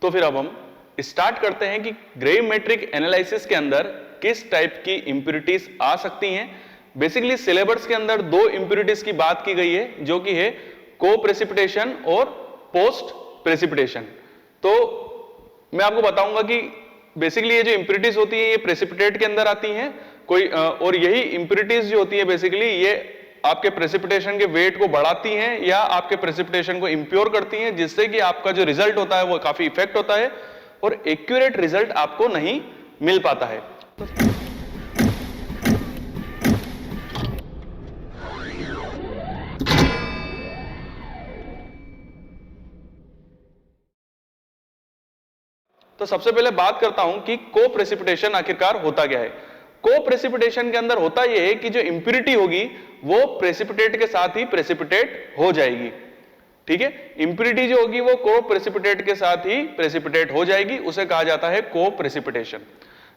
तो फिर अब हम स्टार्ट करते हैं कि ग्रेविमेट्रिक एनालिसिस के अंदर किस टाइप की इंप्योरिटीज आ सकती हैं। बेसिकली सिलेबस के अंदर दो इंप्योरिटीज की बात की गई है, जो कि है को प्रेसिपिटेशन और पोस्ट प्रेसिपिटेशन। तो मैं आपको बताऊंगा कि बेसिकली ये जो इंप्योरिटीज होती है ये प्रेसिपिटेट के अंदर आती हैं कोई, और यही इंप्योरिटीज जो होती है बेसिकली ये आपके प्रेसिपिटेशन के वेट को बढ़ाती हैं या आपके प्रेसिपिटेशन को इंप्योर करती हैं, जिससे कि आपका जो रिजल्ट होता है वो काफी इफेक्ट होता है और एक्यूरेट रिजल्ट आपको नहीं मिल पाता है। तो सबसे पहले बात करता हूं कि को प्रेसिपिटेशन आखिरकार होता क्या है। को प्रेसिपिटेशन के अंदर होता यह है कि जो इंप्योरिटी होगी वो प्रेसिपिटेट के साथ ही प्रेसिपिटेट हो जाएगी। ठीक है, इंप्योरिटी जो होगी वो को प्रेसिपिटेट के साथ ही प्रेसिपिटेट हो जाएगी, उसे कहा जाता है को प्रेसिपिटेशन।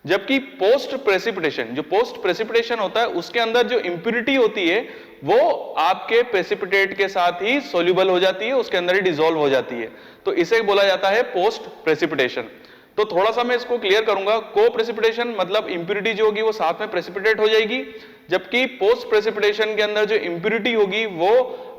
जबकि पोस्ट प्रेसिपिटेशन, जो पोस्ट प्रेसिपिटेशन होता है उसके अंदर जो इंप्योरिटी होती है वो आपके प्रेसिपिटेट के साथ ही सोल्यूबल हो जाती है, उसके अंदर ही डिसॉल्व हो जाती है, तो इसे बोला जाता है पोस्ट प्रेसिपिटेशन। तो थोड़ा सा मैं इसको क्लियर करूंगा। को प्रेसिपिटेशन मतलब इंप्योरिटी जो होगी वो साथ में प्रेसिपिटेट हो जाएगी, जबकि पोस्ट प्रेसिपिटेशन के अंदर जो इंप्योरिटी होगी वो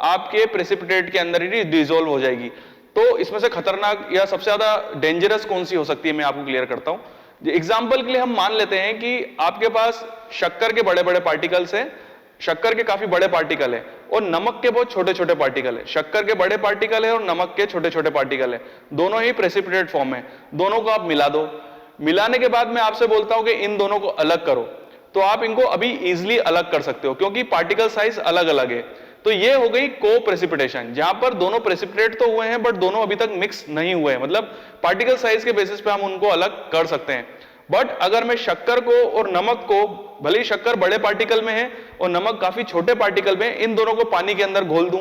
आपके प्रेसिपिटेट के अंदर ही डिसॉल्व हो जाएगी। तो इसमें से खतरनाक या सबसे ज्यादा डेंजरस कौन सी हो सकती है मैं आपको क्लियर करता हूं। एग्जाम्पल के लिए हम मान लेते हैं कि आपके पास शक्कर के बड़े बड़े पार्टिकल्स हैं, शक्कर के काफी बड़े पार्टिकल है और नमक के बहुत छोटे छोटे पार्टिकल है। शक्कर के बड़े पार्टिकल है और नमक के छोटे छोटे पार्टिकल है, दोनों ही प्रेसिपिटेट फॉर्म है। दोनों को आप मिला दो, मिलाने के बाद मैं आपसे बोलता हूं कि इन दोनों को अलग करो, तो आप इनको अभी इजिली अलग कर सकते हो क्योंकि पार्टिकल साइज अलग अलग है। तो ये हो गई को प्रेसिपिटेशन, जहां पर दोनों प्रेसिपिटेट तो हुए हैं बट दोनों अभी तक मिक्स नहीं हुए हैं, मतलब पार्टिकल साइज के बेसिस पे हम उनको अलग कर सकते हैं। बट अगर मैं शक्कर को और नमक को, भले ही शक्कर बड़े पार्टिकल में है और नमक काफी छोटे पार्टिकल में, इन दोनों को पानी के अंदर घोल दूं,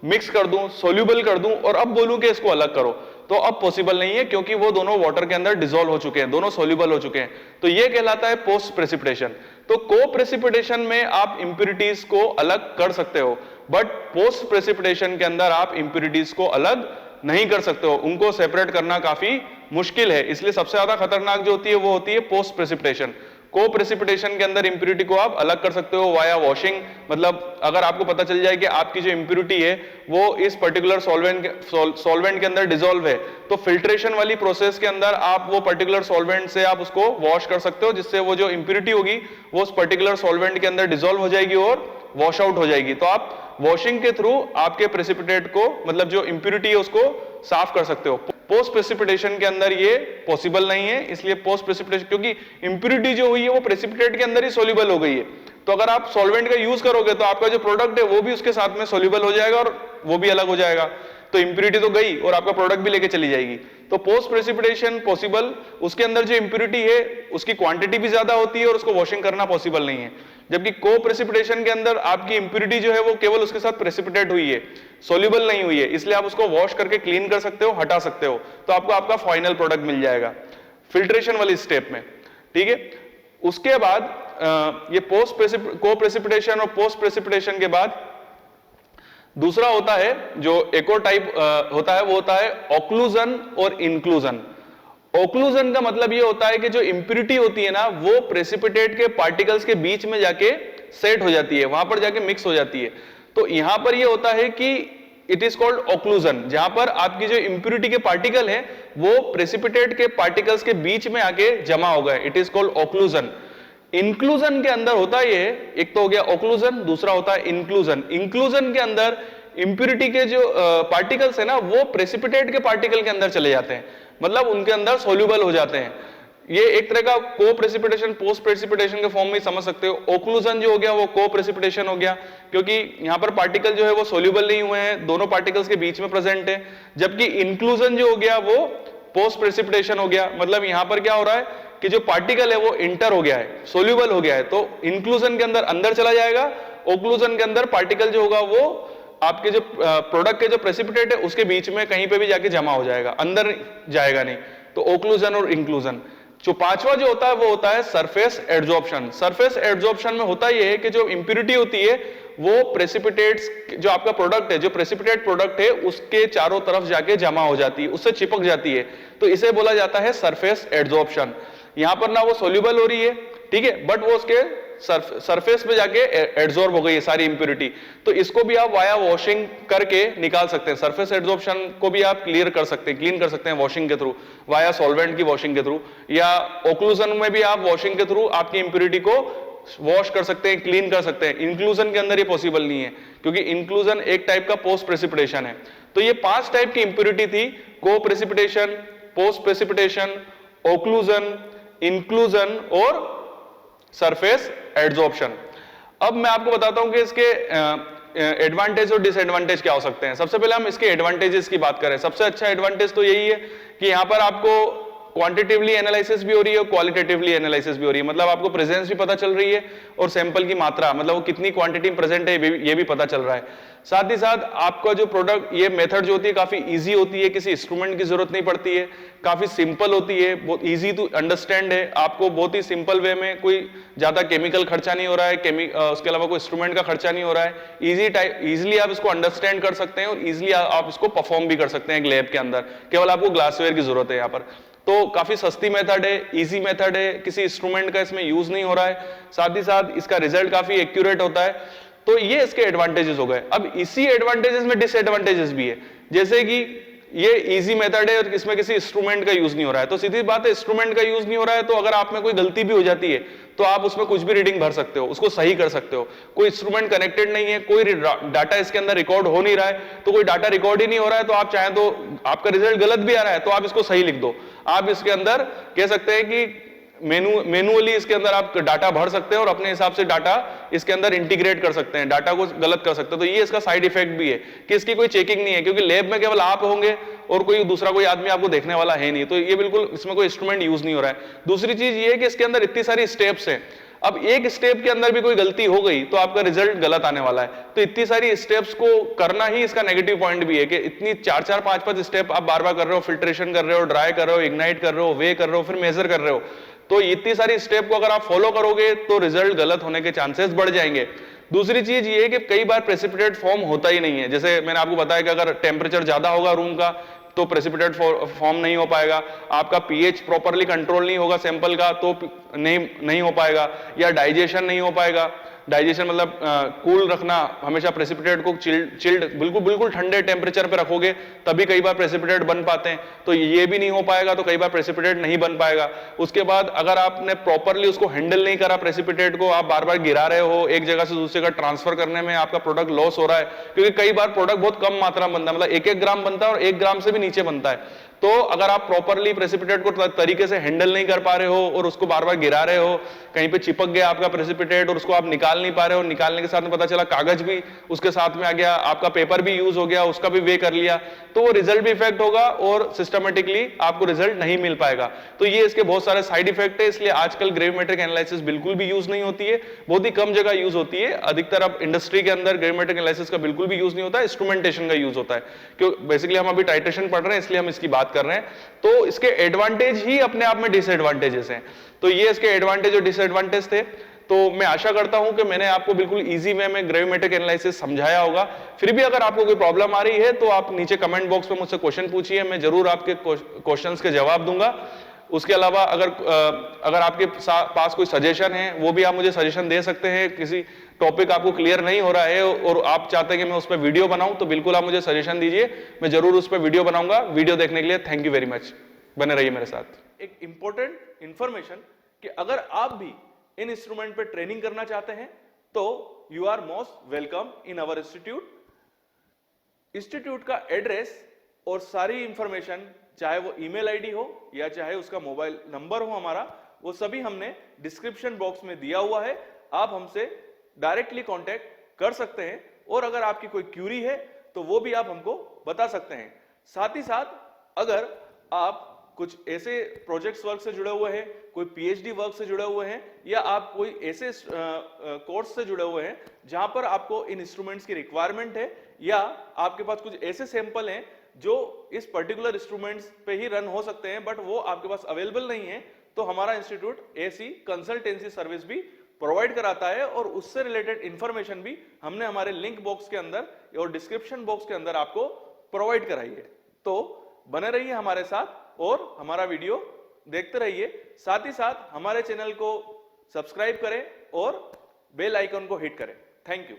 मिक्स कर दूं, सोल्यूबल कर दूं और अब बोलूं कि इसको अलग करो, तो अब पॉसिबल नहीं है क्योंकि वो दोनों वाटर के अंदर डिसॉल्व हो चुके हैं, दोनों सोल्यूबल हो चुके हैं। तो ये कहलाता है पोस्ट प्रेसिपिटेशन। तो को प्रेसिपिटेशन में आप इंप्योरिटीज को अलग कर सकते हो, बट पोस्ट प्रेसिपिटेशन के अंदर आप इंप्योरिटीज को अलग नहीं कर सकते हो, उनको सेपरेट करना काफी मुश्किल है। इसलिए सबसे ज्यादा खतरनाक जो होती है वो होती है पोस्ट प्रेसिपिटेशन। को प्रेसिपिटेशन के अंदर इंप्योरिटी को आप अलग कर सकते हो वाया वॉशिंग, मतलब अगर आपको पता चल जाए कि आपकी जो इंप्योरिटी है वो इस पर्टिकुलर सॉल्वेंट के अंदर डिसॉल्व है, तो फिल्ट्रेशन वाली प्रोसेस के अंदर आप वो पर्टिकुलर सॉल्वेंट से आप उसको वॉश कर सकते हो, जिससे वो जो इंप्योरिटी होगी वो उस पर्टिकुलर सॉल्वेंट के अंदर डिसॉल्व हो जाएगी और वॉश आउट हो जाएगी। तो आप वॉशिंग के थ्रू आपके प्रेसिपिटेट को, मतलब जो इंप्योरिटी है उसको साफ कर सकते हो। पोस्ट प्रेसिपिटेशन के अंदर ये पॉसिबल नहीं है, इसलिए पोस्ट प्रेसिपिटेशन, क्योंकि इंप्योरिटी जो हुई है वो प्रेसिपिटेट के अंदर ही सोल्यूबल हो गई है, तो अगर आप सॉल्वेंट का यूज करोगे तो आपका जो प्रोडक्ट है वो भी उसके साथ में सोल्यूबल हो जाएगा और वो भी अलग हो जाएगा, तो इंप्योरिटी तो गई और आपका प्रोडक्ट भी लेके चली जाएगी। तो पोस्ट प्रेसिपिटेशन पॉसिबल, उसके अंदर जो इंप्योरिटी है उसकी क्वांटिटी भी ज्यादा होती है और उसको वॉशिंग करना पॉसिबल नहीं है। जबकि को प्रेसिपिटेशन के अंदर आपकी इंप्योरिटी जो है वो केवल उसके साथ प्रेसिपिटेट हुई है, सोल्यूबल नहीं हुई है, इसलिए आप उसको वॉश करके क्लीन कर सकते हो, हटा सकते हो, तो आपको आपका फाइनल प्रोडक्ट मिल जाएगा फिल्ट्रेशन वाली स्टेप में। ठीक है, उसके बाद ये को प्रेसिपिटेशन और पोस्ट प्रेसिपिटेशन के बाद दूसरा होता है जो एक और टाइप होता है, वो होता है ऑक्लूजन और इंक्लूजन। ऑक्लूजन का मतलब ये होता है कि जो इंप्योरिटी होती है ना वो प्रेसिपिटेट के पार्टिकल्स के बीच में जाके सेट हो जाती है, वहां पर जाके मिक्स हो जाती है। तो यहां पर ये होता है कि इट इज कॉल्ड ऑक्लूजन, जहां पर आपकी जो इंप्योरिटी के पार्टिकल है वो प्रेसिपिटेट के पार्टिकल्स के बीच में आके जमा हो गए, it is called occlusion. Inclusion के अंदर होता है ये, एक तो हो गया ऑक्लूजन, दूसरा होता है इंक्लूजन। इंक्लूजन के अंदर इंप्योरिटी के जो पार्टिकल्स है ना वो प्रेसिपिटेट के पार्टिकल के अंदर चले जाते हैं, मतलब उनके अंदर सोल्यूबल हो जाते हैं। ये एक तरह का को प्रेसिपिटेशन पोस्ट प्रेसिपिटेशन के फॉर्म में समझ सकते हो। ऑक्लूजन जो हो गया वो को प्रेसिपिटेशन हो गया, क्योंकि यहां पर पार्टिकल जो है वो सोल्यूबल नहीं हुए हैं, दोनों पार्टिकल्स के बीच में प्रेजेंट है। जबकि इंक्लूजन जो हो गया वो पोस्ट प्रेसिपिटेशन हो गया, मतलब यहां पर क्या हो रहा है कि जो पार्टिकल है वो इंटर हो गया है, सोल्यूबल हो गया है, तो इंक्लूजन के अंदर अंदर चला जाएगा, ऑक्लूजन के अंदर पार्टिकल जो होगा वो आपके जो प्रोडक्ट के जो प्रेसिपिटेट है उसके बीच में कहीं पे भी जाके जमा हो जाएगा, अंदर जाएगा नहीं। तो ऑक्लूजन और इंक्लूजन, जो पांचवा जो होता है वो होता है सरफेस एड्सॉर्प्शन। सरफेस एड्सॉर्प्शन में होता यह है कि जो इंप्यूरिटी होती है वो प्रेसिपिटेट्स, जो आपका प्रोडक्ट है, जो प्रेसिपिटेट प्रोडक्ट है उसके चारों तरफ जाके जमा हो जाती है, उससे चिपक जाती है, तो इसे बोला जाता है सरफेस एड्सॉर्प्शन। यहां पर ना वो सोल्यूबल हो रही है, ठीक है, बट वो उसके सरफेस पे जाके एड्सॉर्ब हो गई है सारी इंप्यूरिटी। तो इसको भी आप वाया वॉशिंग करके निकाल सकते हैं। सरफेस एड्सॉर्प्शन को भी आप क्लियर कर सकते हैं, क्लीन कर सकते हैं वॉशिंग के थ्रू, वाया सॉल्वेंट की वॉशिंग के थ्रू, या ओक्लूजन में भी आप वॉशिंग के थ्रू आपकी इंप्यूरिटी को वॉश कर सकते हैं, क्लीन कर सकते हैं। इंक्लूजन के अंदर ये पॉसिबल नहीं है, क्योंकि इंक्लूजन एक टाइप का पोस्ट प्रेसिपिटेशन है। तो ये 5 टाइप की इंप्यूरिटी थी, को precipitation, post precipitation, occlusion, inclusion और सरफेस एड्सॉर्प्शन। अब मैं आपको बताता हूं कि इसके एडवांटेज और डिसएडवांटेज क्या हो सकते हैं। सबसे पहले हम इसके एडवांटेजेस की बात करें। सबसे अच्छा एडवांटेज तो यही है कि यहां पर आपको क्वांटिटेटिवली एनालिसिस भी हो रही है और क्वालिटेटिवली एनालिसिस भी हो रही है, मतलब आपको प्रेजेंस भी पता चल रही है और सैंपल की मात्रा, मतलब वो कितनी क्वांटिटी प्रेजेंट है ये भी पता चल रहा है। साथ ही साथ आपका जो प्रोडक्ट, ये मेथड जो होती है काफी इजी होती है, किसी इंस्ट्रूमेंट की जरूरत नहीं पड़ती है, काफी सिंपल होती है, बहुत इजी टू अंडरस्टैंड है। आपको बहुत ही सिंपल वे में, कोई ज्यादा केमिकल खर्चा नहीं हो रहा है, उसके अलावा कोई इंस्ट्रूमेंट का खर्चा नहीं हो रहा है। इजीली आप इसको अंडरस्टैंड कर सकते हैं और इजीली आप इसको परफॉर्म भी कर सकते हैं एक लैब के अंदर। केवल आपको ग्लासवेयर की जरूरत है यहाँ पर। तो काफी सस्ती मेथड है, इजी मेथड है, किसी इंस्ट्रूमेंट का इसमें यूज नहीं हो रहा है, साथ ही साथ इसका रिजल्ट काफी एक्यूरेट होता है। तो ये इसके एडवांटेजेस हो गए। अब इसी एडवांटेजेस में डिसएडवांटेजेस भी है, जैसे कि ये इजी मेथड है और इसमें किसी इंस्ट्रूमेंट का यूज नहीं हो रहा है। तो सीधी बात है, इंस्ट्रूमेंट का यूज नहीं हो रहा है तो अगर आप में कोई गलती भी हो जाती है तो आप उसमें कुछ भी रीडिंग भर सकते हो, उसको सही कर सकते हो। कोई इंस्ट्रूमेंट कनेक्टेड नहीं है, कोई डाटा इसके अंदर रिकॉर्ड हो नहीं रहा है, तो कोई डाटा रिकॉर्ड ही नहीं हो रहा है, तो आप चाहें तो आपका रिजल्ट गलत भी आ रहा है तो आप इसको सही लिख दो। आप इसके अंदर कह सकते हैं कि मैनुअली इसके अंदर आप डाटा भर सकते हैं और अपने हिसाब से डाटा इसके अंदर इंटीग्रेट कर सकते हैं, डाटा को गलत कर सकते हैं। तो ये इसका साइड इफेक्ट भी है कि इसकी कोई चेकिंग नहीं है, क्योंकि लैब में केवल आप होंगे और कोई दूसरा कोई आदमी आपको देखने वाला है नहीं, तो ये बिल्कुल इसमें कोई इंस्ट्रूमेंट यूज नहीं हो रहा है। दूसरी चीज ये है कि इसके अंदर इतनी सारी स्टेप्स हैं, अब एक स्टेप के अंदर भी कोई गलती हो गई तो आपका रिजल्ट गलत आने वाला है। तो इतनी सारी स्टेप्स को करना ही इसका नेगेटिव पॉइंट भी है कि इतनी 4-4, 5-5 स्टेप आप बार बार कर रहे हो, फिल्ट्रेशन कर रहे हो, ड्राई कर रहे हो, इग्नाइट कर रहे हो, वे कर रहे हो, फिर मेजर कर रहे हो। तो इतनी सारी स्टेप को अगर आप फॉलो करोगे तो रिजल्ट गलत होने के चांसेस बढ़ जाएंगे। दूसरी चीज ये है कि कई बार प्रेसिपिटेट फॉर्म होता ही नहीं है। जैसे मैंने आपको बताया कि अगर टेम्परेचर ज्यादा होगा रूम का तो प्रेसिपिटेट फॉर्म नहीं हो पाएगा, आपका पीएच प्रॉपर्ली कंट्रोल नहीं होगा सैंपल का तो नहीं हो पाएगा, या डाइजेशन नहीं हो पाएगा। डाइजेशन मतलब कूल रखना, हमेशा प्रेसिपिटेट को चिल्ड बिल्कुल ठंडे टेम्परेचर पे रखोगे तभी कई बार प्रेसिपिटेट बन पाते हैं, तो ये भी नहीं हो पाएगा, तो कई बार प्रेसिपिटेट नहीं बन पाएगा। उसके बाद अगर आपने प्रॉपर्ली उसको हैंडल नहीं करा प्रेसिपिटेट को, आप बार बार गिरा रहे हो, एक जगह से दूसरी जगह ट्रांसफर करने में आपका प्रोडक्ट लॉस हो रहा है, क्योंकि कई बार प्रोडक्ट बहुत कम मात्रा में बनता है, मतलब 1-1 ग्राम बनता है और 1 ग्राम से भी नीचे बनता है। तो अगर आप प्रॉपर्ली प्रेसिपिटेट को तरीके से हैंडल नहीं कर पा रहे हो और उसको बार बार गिरा रहे हो, कहीं पे चिपक गया आपका प्रेसिपिटेट और उसको आप निकाल नहीं पा रहे हो, निकालने के साथ में पता चला कागज भी उसके साथ में आ गया, आपका पेपर भी यूज हो गया, उसका भी वे कर लिया, तो वो रिजल्ट भी इफेक्ट होगा और सिस्टमेटिकली आपको रिजल्ट नहीं मिल पाएगा। तो ये इसके बहुत सारे साइड इफेक्ट है, इसलिए आजकल ग्रेविमेट्रिक एनालिसिस बिल्कुल भी यूज नहीं होती है, बहुत ही कम जगह यूज होती है। अधिकतर अब इंडस्ट्री के अंदर ग्रेविमेट्रिक एनालिसिस का बिल्कुल भी यूज नहीं होता है, इंस्ट्रूमेंटेशन का यूज होता है। क्योंकि बेसिकली हम अभी टाइट्रेशन पढ़ रहे हैं इसलिए हम इसकी बात कर रहे हैं। तो इसके एडवांटेज ही अपने आप में डिसएडवांटेजेस हैं। तो ये इसके एडवांटेज और डिसएडवांटेज थे। तो मैं आशा करता हूं कि मैंने आपको बिल्कुल इजी वे में ग्रेविमेट्रिक एनालिसिस समझाया होगा। फिर भी अगर आपको कोई प्रॉब्लम आ रही है तो आप नीचे कमेंट बॉक्स में मुझसे क्वेश्चन पूछिए, मैं जरूर आपके क्वेश्चंस के जवाब दूंगा। उसके अलावा अगर आपके पास कोई सजेशन है वो भी आप मुझे सजेशन दे सकते हैं। किसी टॉपिक आपको क्लियर नहीं हो रहा है और आप चाहते हैं कि मैं उस पर वीडियो बनाऊं तो बिल्कुल आप मुझे सजेशन दीजिए, मैं जरूर उस पर वीडियो बनाऊंगा। वीडियो देखने के लिए थैंक यू वेरी मच, बने रहिए मेरे साथ। एक इंपॉर्टेंट इंफॉर्मेशन कि अगर आप भी इन इंस्ट्रूमेंट पे ट्रेनिंग करना चाहते हैं तो you are most welcome in our institute. Institute का एड्रेस और सारी इंफॉर्मेशन, चाहे वो ईमेल आईडी हो या चाहे उसका मोबाइल नंबर हो हमारा, वो सभी हमने डिस्क्रिप्शन बॉक्स में दिया हुआ है। आप हमसे डायरेक्टली कांटेक्ट कर सकते हैं और अगर आपकी कोई क्यूरी है तो वो भी आप हमको बता सकते हैं। साथ ही साथ अगर आप कुछ ऐसे प्रोजेक्ट्स वर्क से जुड़े हुए हैं, कोई पीएचडी वर्क से जुड़े हुए हैं, या आप कोई ऐसे कोर्स से जुड़े हुए हैं जहां पर आपको इन इंस्ट्रूमेंट्स की रिक्वायरमेंट है, या आपके पास कुछ ऐसे सैंपल हैं जो इस पर्टिकुलर इंस्ट्रूमेंट्स पे ही रन हो सकते हैं बट वो आपके पास अवेलेबल नहीं है, तो हमारा इंस्टीट्यूट ऐसी कंसल्टेंसी सर्विस भी प्रोवाइड कराता है और उससे रिलेटेड इंफॉर्मेशन भी हमने हमारे लिंक बॉक्स के अंदर और डिस्क्रिप्शन बॉक्स के अंदर आपको प्रोवाइड कराई है। तो बने रहिए हमारे साथ और हमारा वीडियो देखते रहिए, साथ ही साथ हमारे चैनल को सब्सक्राइब करें और बेल आइकन को हिट करें। Thank you.